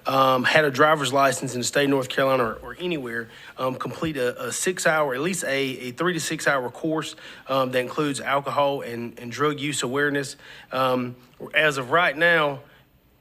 had a driver's license in the state of North Carolina or anywhere, complete a 6 hour, at least a 3 to 6 hour course that includes alcohol and drug use awareness. As of right now,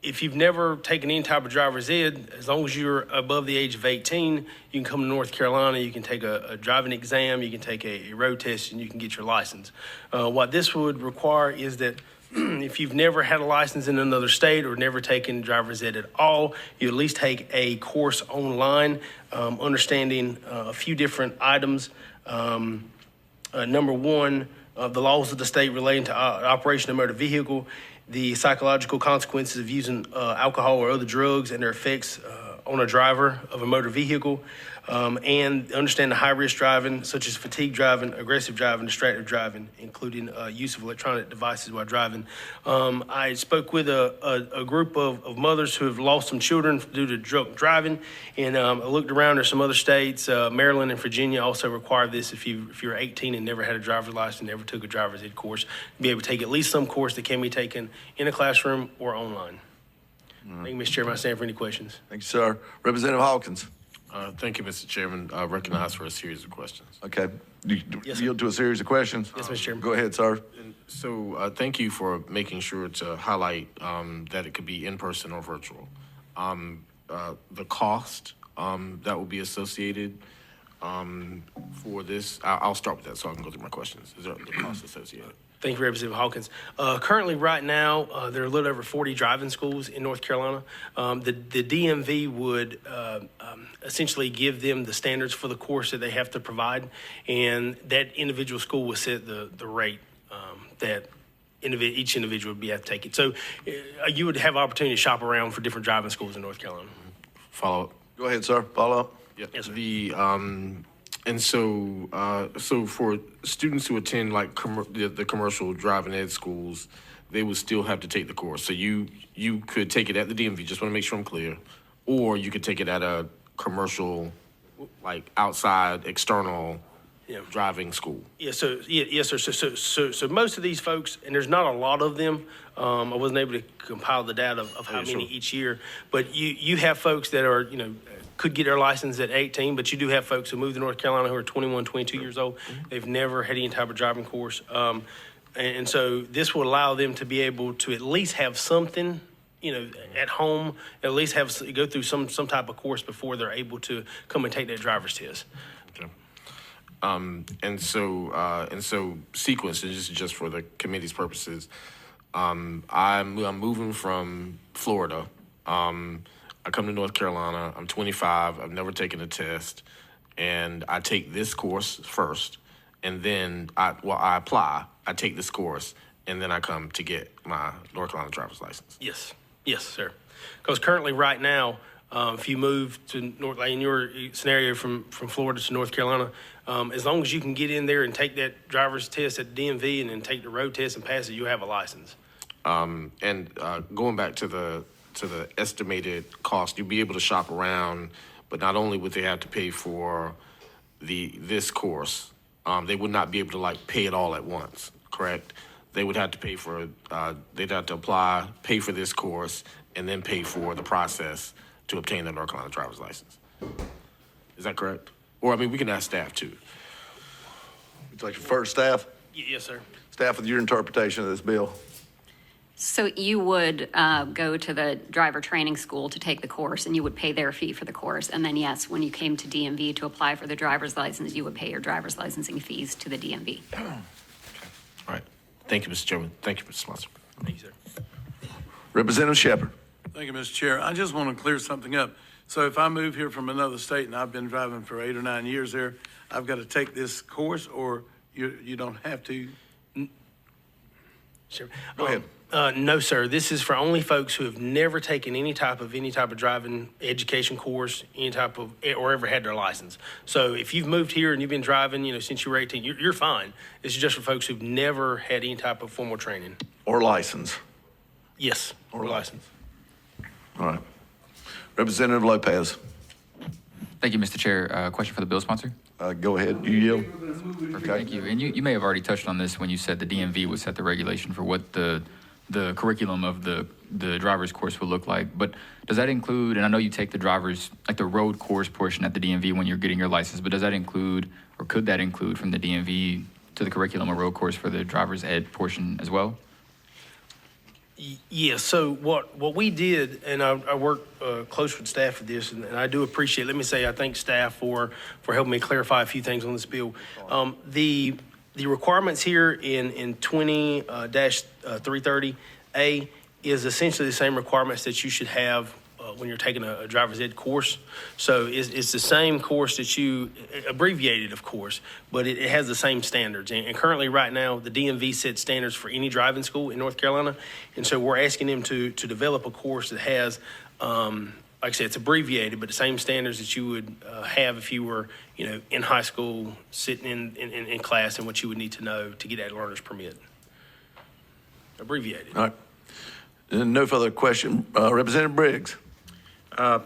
if you've never taken any type of driver's ed, as long as you're above the age of 18, you can come to North Carolina, you can take a driving exam, you can take a road test, and you can get your license. What this would require is that if you've never had a license in another state or never taken driver's ed at all, you at least take a course online, understanding a few different items. Number one, the laws of the state relating to operation of motor vehicle, the psychological consequences of using alcohol or other drugs and their effects on a driver of a motor vehicle, and understand the high-risk driving, such as fatigue driving, aggressive driving, distracted driving, including use of electronic devices while driving. I spoke with a group of mothers who have lost some children due to drunk driving, and I looked around. There's some other states, Maryland and Virginia also require this if you're 18 and never had a driver's license, never took a driver's ed course, to be able to take at least some course that can be taken in a classroom or online. Thank you, Mr. Chairman. I stand for any questions. Thank you, sir. Representative Hawkins. Thank you, Mr. Chairman. Recognized for a series of questions. Okay. You Yes, yield to a series of questions? Yes, Mr. Chairman. Go ahead, sir. So thank you for making sure to highlight that it could be in person or virtual. The cost that will be associated for this, I'll start with that so I can go through my questions. Is there the cost associated? Thank you, Representative Hawkins. Currently, right now, there are a little over 40 driving schools in North Carolina. The DMV would essentially give them the standards for the course that they have to provide, and that individual school will set the rate that each individual would be able to take it. So you would have opportunity to shop around for different driving schools in North Carolina. Follow up? Go ahead, sir. Follow up. Yeah. Yes, sir. And so for students who attend like the commercial driving ed schools, they would still have to take the course. So you could take it at the DMV, just want to make sure I'm clear, or you could take it at a commercial, like outside external driving school. Yes, sir. So most of these folks, and there's not a lot of them. I wasn't able to compile the data of how many each year, but you have folks that are, could get their license at 18, but you do have folks who move to North Carolina who are 21, 22 years old. They've never had any type of driving course. And so this will allow them to be able to at least have something, at home, at least go through some type of course before they're able to come and take that driver's test. Okay. And so sequence, and just for the committee's purposes, I'm moving from Florida. I come to North Carolina. I'm 25. I've never taken a test, and I take this course first, and then I apply. I take this course, and then I come to get my North Carolina driver's license. Yes, sir. Because currently, right now, if you move to like in your scenario from Florida to North Carolina, as long as you can get in there and take that driver's test at the DMV and then take the road test and pass it, you have a license. And going back to the estimated cost, you'll be able to shop around, but not only would they have to pay for this course, they would not be able to pay it all at once, correct? They would have to pay for, they'd have to apply, pay for this course, and then pay for the process to obtain the North Carolina driver's license. Is that correct? Or, we can ask staff too. Would you like your first staff? Yes, sir. Staff, with your interpretation of this bill. So you would go to the driver training school to take the course, and you would pay their fee for the course. And then, yes, when you came to DMV to apply for the driver's license, you would pay your driver's licensing fees to the DMV. Okay. All right. Thank you, Mr. Chairman. Thank you, Mr. Sponsor. Thank you, sir. Representative Shepard. Thank you, Mr. Chair. I just want to clear something up. So if I move here from another state and I've been driving for 8 or 9 years there, I've got to take this course, or you don't have to? Sure. Go ahead. No, sir. This is for only folks who have never taken any type of driving education course, or ever had their license. So if you've moved here and you've been driving, since you were 18, you're fine. This is just for folks who've never had any type of formal training. Or license. Yes, or license. All right. Representative Lopez. Thank you, Mr. Chair. Question for the bill sponsor? Go ahead. You yield. Perfect. Thank you. And you may have already touched on this when you said the DMV would set the regulation for what the the curriculum of the driver's course will look like. But does that include, and I know you take the driver's, like the road course portion at the DMV when you're getting your license, but does that include, or could that include from the DMV to the curriculum a road course for the driver's ed portion as well? Yes, so what we did, and I work close with staff for this, and I do appreciate, let me say, I thank staff for helping me clarify a few things on this bill. The requirements here in 20-330A is essentially the same requirements that you should have when you're taking a driver's ed course. So it's the same course that you, abbreviated of course, but it has the same standards. And currently right now, the DMV sets standards for any driving school in North Carolina. And so we're asking them to develop a course that has, like I said, it's abbreviated, but the same standards that you would have if you were, in high school, sitting in class, and what you would need to know to get that learner's permit. Abbreviated. All right. No further question. Representative Briggs. Mr.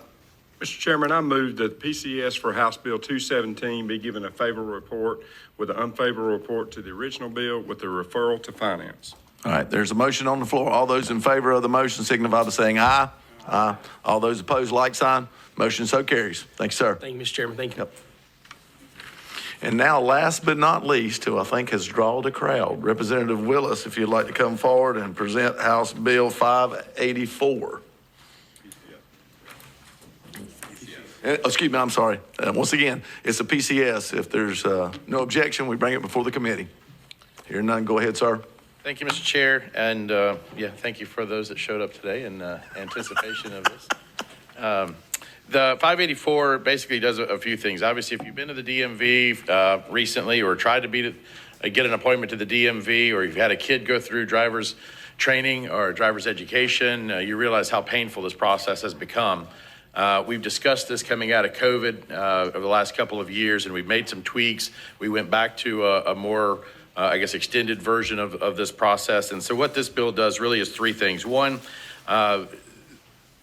Chairman, I move that PCS for House Bill 217 be given a favorable report with an unfavorable report to the original bill with a referral to finance. All right, there's a motion on the floor. All those in favor of the motion signify by saying aye. Aye. All those opposed, like sign. Motion so carries. Thank you, sir. Thank you, Mr. Chairman. Thank you. Yep. And now, last but not least, who I think has drawn a crowd, Representative Willis, if you'd like to come forward and present House Bill 584. Excuse me, I'm sorry. Once again, it's a PCS. If there's no objection, we bring it before the committee. Hearing none, go ahead, sir. Thank you, Mr. Chair, and thank you for those that showed up today in anticipation of this. The 584 basically does a few things. Obviously, if you've been to the DMV recently or tried to get an appointment to the DMV, or you've had a kid go through driver's training or driver's education, you realize how painful this process has become. We've discussed this coming out of COVID over the last couple of years, and we've made some tweaks. We went back to a more, extended version of this process. And so what this bill does really is three things. One, to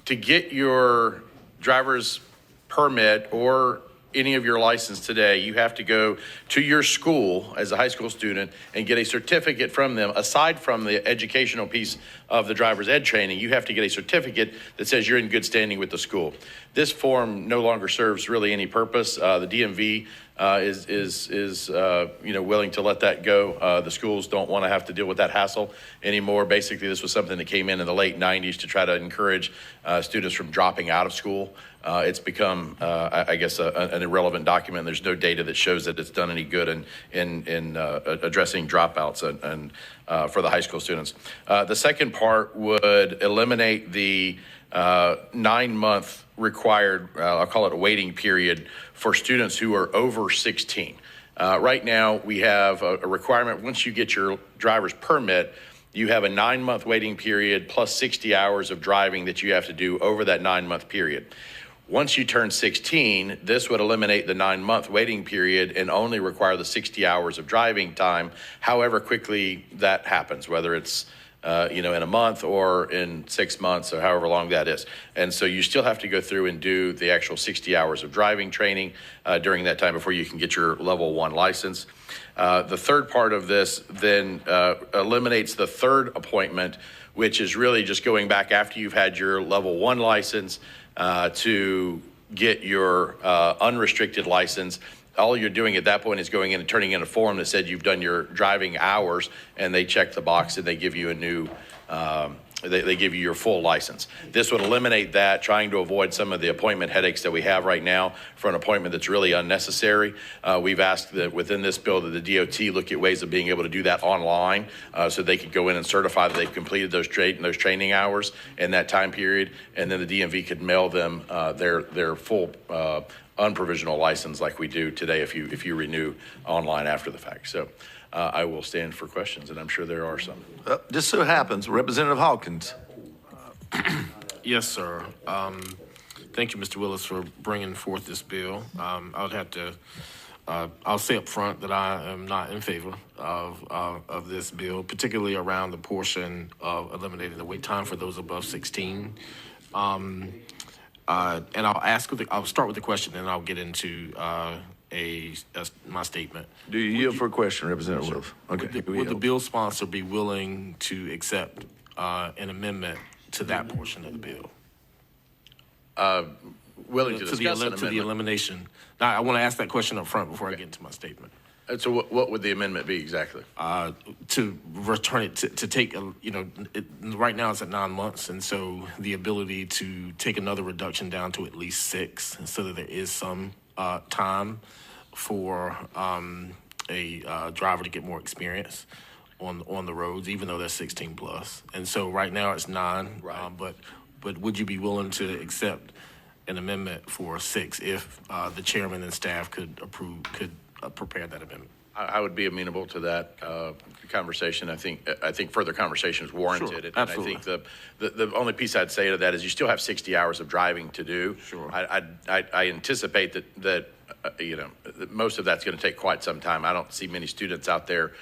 get your driver's permit or any of your license today, you have to go to your school as a high school student and get a certificate from them. Aside from the educational piece of the driver's ed training, you have to get a certificate that says you're in good standing with the school. This form no longer serves really any purpose. The DMV is willing to let that go. The schools don't want to have to deal with that hassle anymore. Basically, this was something that came in the late 90s to try to encourage students from dropping out of school. It's become, an irrelevant document. There's no data that shows that it's done any good in addressing dropouts and for the high school students. The second part would eliminate the 9-month required, I'll call it a waiting period for students who are over 16. Right now, we have a requirement, once you get your driver's permit, you have a 9-month waiting period plus 60 hours of driving that you have to do over that 9-month period. Once you turn 16, this would eliminate the 9-month waiting period and only require the 60 hours of driving time, however quickly that happens, whether it's in a month or in 6 months or however long that is. And so you still have to go through and do the actual 60 hours of driving training during that time before you can get your level 1 license. The third part of this then eliminates the third appointment, which is really just going back after you've had your level 1 license to get your unrestricted license. All you're doing at that point is going in and turning in a form that said you've done your driving hours, and they check the box and they give you a new, they give you your full license. This would eliminate that, trying to avoid some of the appointment headaches that we have right now for an appointment that's really unnecessary. We've asked that within this bill that the DOT look at ways of being able to do that online so they could go in and certify that they've completed those training hours in that time period, and then the DMV could mail them their full unprovisional license like we do today if you renew online after the fact. So I will stand for questions, and I'm sure there are some. Just so happens, Representative Hawkins. Yes, sir. Thank you, Mr. Willis, for bringing forth this bill. I'll say up front that I am not in favor of this bill, particularly around the portion of eliminating the wait time for those above 16. And I'll start with the question, and I'll get into my statement. Do you yield for a question, Representative Willis? Okay. Would the bill sponsor be willing to accept an amendment to that portion of the bill. Willing to To discuss an the amendment. elimination. Now, I want to ask that question up front before I get into my statement. So what would the amendment be exactly? To return it, to take, right now it's at 9 months, and so the ability to take another reduction down to at least 6, so that there is some time for a driver to get more experience on the roads, even though they're 16 plus. And so right now it's 9. Right. But would you be willing to accept an amendment for 6 if the chairman and staff could prepare that amendment? I would be amenable to that conversation. I think further conversation is warranted. Sure, And absolutely. I think the only piece I'd say to that is you still have 60 hours of driving to do. Sure. I anticipate that most of that's going to take quite some time. I don't see many students out there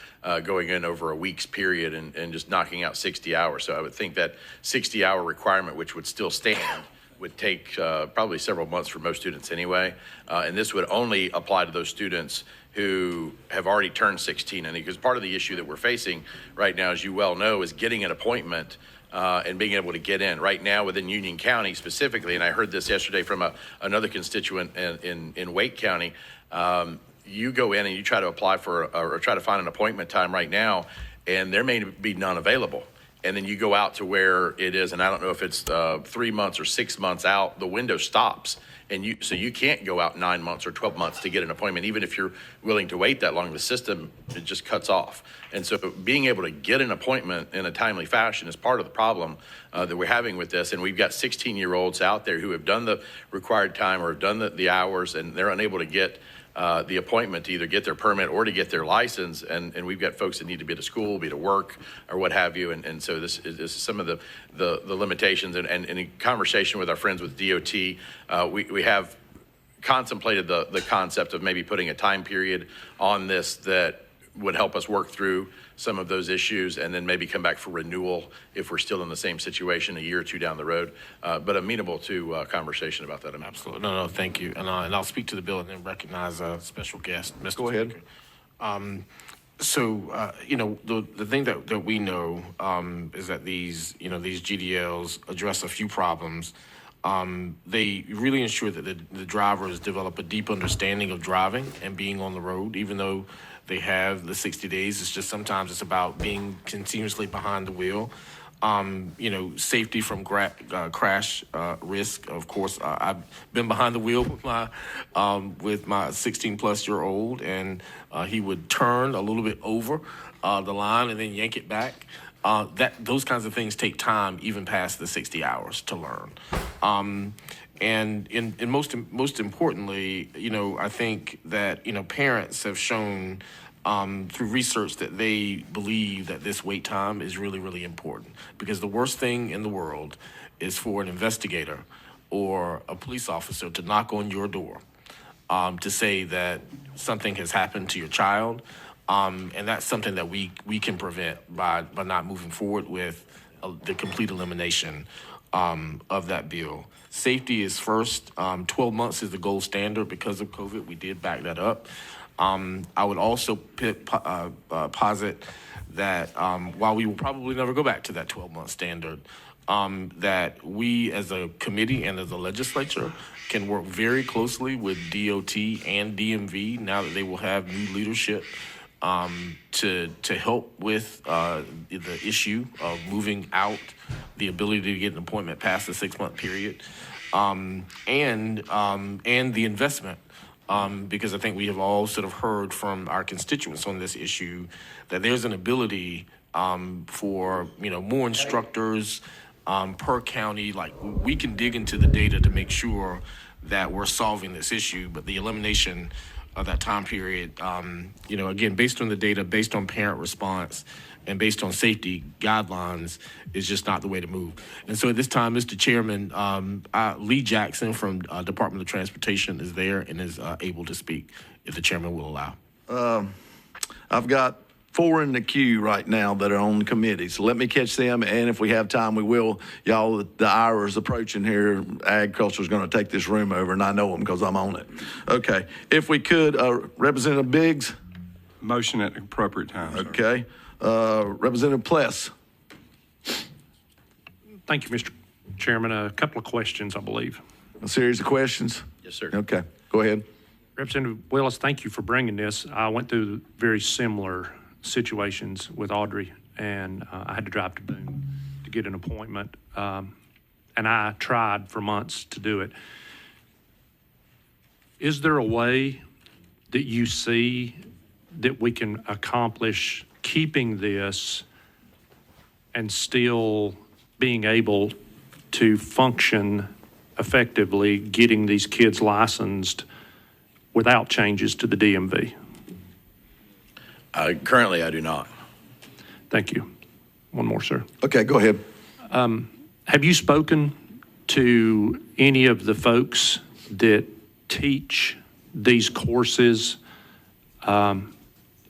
going in over a week's period and just knocking out 60 hours. So I would think that 60-hour requirement, which would still stand, would take probably several months for most students anyway. And this would only apply to those students who have already turned 16. And because part of the issue that we're facing right now, as you well know, is getting an appointment and being able to get in. Right now within Union County specifically, and I heard this yesterday from another constituent in Wake County, you go in and you try to apply for or try to find an appointment time right now, and there may be none available. And then you go out to where it is, and I don't know if it's 3 months or 6 months out, the window stops. And so you can't go out 9 months or 12 months to get an appointment. Even if you're willing to wait that long, the system, it just cuts off. And so being able to get an appointment in a timely fashion is part of the problem that we're having with this. And we've got 16-year-olds out there who have done the required time or have done the hours, and they're unable to get the appointment to either get their permit or to get their license. And we've got folks that need to be to school, be to work, or what have you. And so this is some of the limitations. And in conversation with our friends with DOT, we have contemplated the concept of maybe putting a time period on this that would help us work through some of those issues and then maybe come back for renewal if we're still in the same situation a year or two down the road. But amenable to conversation about that. Absolutely. No, thank you. And I'll speak to the bill and then recognize a special guest, Mr. Go ahead. Speaker. So, the thing that we know is that these GDLs address a few problems. They really ensure that the drivers develop a deep understanding of driving and being on the road, even though they have the 60 days. It's just sometimes it's about being continuously behind the wheel. Safety from crash risk. Of course, I've been behind the wheel with my 16-plus-year-old, and he would turn a little bit over the line and then yank it back. Those kinds of things take time, even past the 60 hours, to learn. And most importantly, I think that parents have shown through research that they believe that this wait time is really, really important, because the worst thing in the world is for an investigator or a police officer to knock on your door to say that something has happened to your child. And that's something that we can prevent by not moving forward with the complete elimination of that bill. Safety is first. 12 months is the gold standard because of COVID. We did back that up. I would also posit that while we will probably never go back to that 12-month standard, that we as a committee and as a legislature can work very closely with DOT and DMV now that they will have new leadership to help with the issue of moving out the ability to get an appointment past the 6-month period, and the investment. Because I think we have all sort of heard from our constituents on this issue that there's an ability for more instructors per county. Like, we can dig into the data to make sure that we're solving this issue, but the elimination of that time period, again, based on the data, based on parent response, and based on safety guidelines, is just not the way to move. And so at this time, Mr. Chairman, Lee Jackson from Department of Transportation is there and is able to speak, if the chairman will allow. I've got 4 in the queue right now that are on the committee, so let me catch them, and if we have time, we will. Y'all, the hour is approaching here. Agriculture is going to take this room over, and I know them because I'm on it. Okay, if we could, Representative Biggs. Motion at the appropriate time, sir. Okay, Representative Pless. Thank you, Mr. Chairman. A couple of questions, I believe. A series of questions? Yes, sir. Okay, go ahead. Representative Willis, thank you for bringing this. I went through very similar situations with Audrey, and I had to drive to Boone to get an appointment. And I tried for months to do it. Is there a way that you see that we can accomplish keeping this and still being able to function effectively, getting these kids licensed without changes to the DMV? Currently, I do not. Thank you. One more, sir. Okay, go ahead. Have you spoken to any of the folks that teach these courses on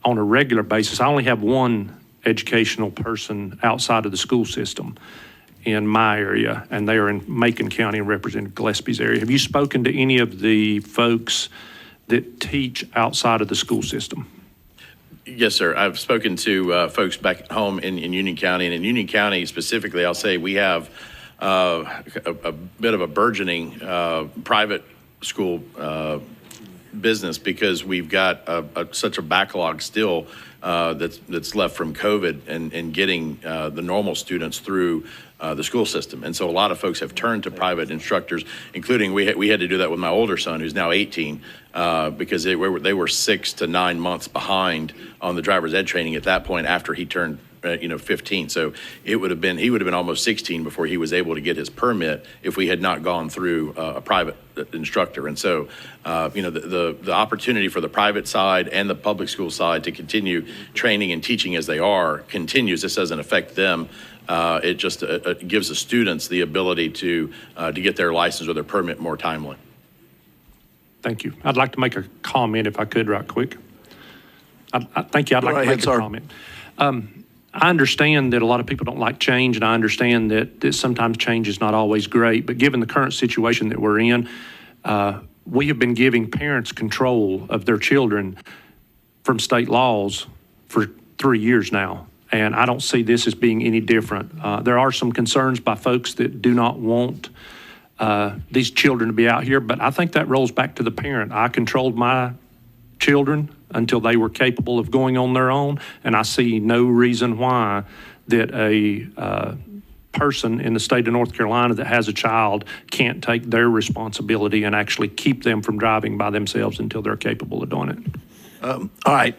a regular basis? I only have one educational person outside of the school system in my area, and they are in Macon County and Representative Gillespie's area. Have you spoken to any of the folks that teach outside of the school system? Yes, sir. I've spoken to folks back at home in Union County, and in Union County specifically, I'll say we have a bit of a burgeoning private school business because we've got such a backlog still that's left from COVID and getting the normal students through the school system. And so a lot of folks have turned to private instructors, including we had to do that with my older son, who's now 18, because they were 6 to 9 months behind on the driver's ed training at that point after he turned 15. So he would have been almost 16 before he was able to get his permit if we had not gone through a private instructor. And so, the opportunity for the private side and the public school side to continue training and teaching as they are continues. This doesn't affect them. It just gives the students the ability to get their license or their permit more timely. Thank you. I'd like to make a comment if I could right quick. Thank you. I'd like to make a comment. I understand that a lot of people don't like change, and I understand that sometimes change is not always great. But given the current situation that we're in, we have been giving parents control of their children from state laws for 3 years now. And I don't see this as being any different. There are some concerns by folks that do not want these children to be out here, but I think that rolls back to the parent. I controlled my children until they were capable of going on their own, and I see no reason why that a person in the state of North Carolina that has a child can't take their responsibility and actually keep them from driving by themselves until they're capable of doing it. All right,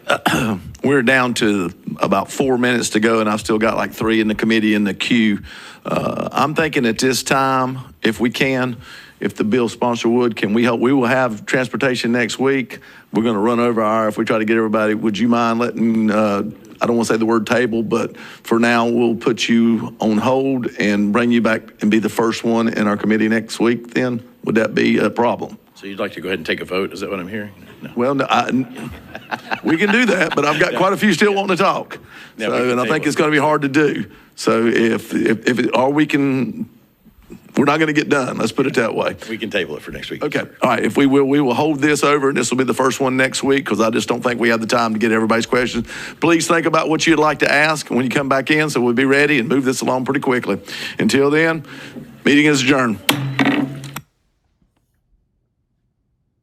we're down to about 4 minutes to go, and I've still got like 3 in the committee in the queue. I'm thinking at this time, if we can, if the bill sponsor would, can we help? We will have transportation next week. We're going to run over our, if we try to get everybody, would you mind letting, I don't want to say the word table, but for now, we'll put you on hold and bring you back and be the first one in our committee next week then? Would that be a problem? So you'd like to go ahead and take a vote? Is that what I'm hearing? No. Well, no, we can do that, but I've got quite a few still wanting to talk. Yeah, So, and I think it's going to be hard to do. So we're not going to get done. Let's put it that way. We can table it for next week. Okay. All right. If we will hold this over, and this will be the first one next week because I just don't think we have the time to get everybody's questions. Please think about what you'd like to ask when you come back in so we'll be ready and move this along pretty quickly. Until then, meeting is adjourned.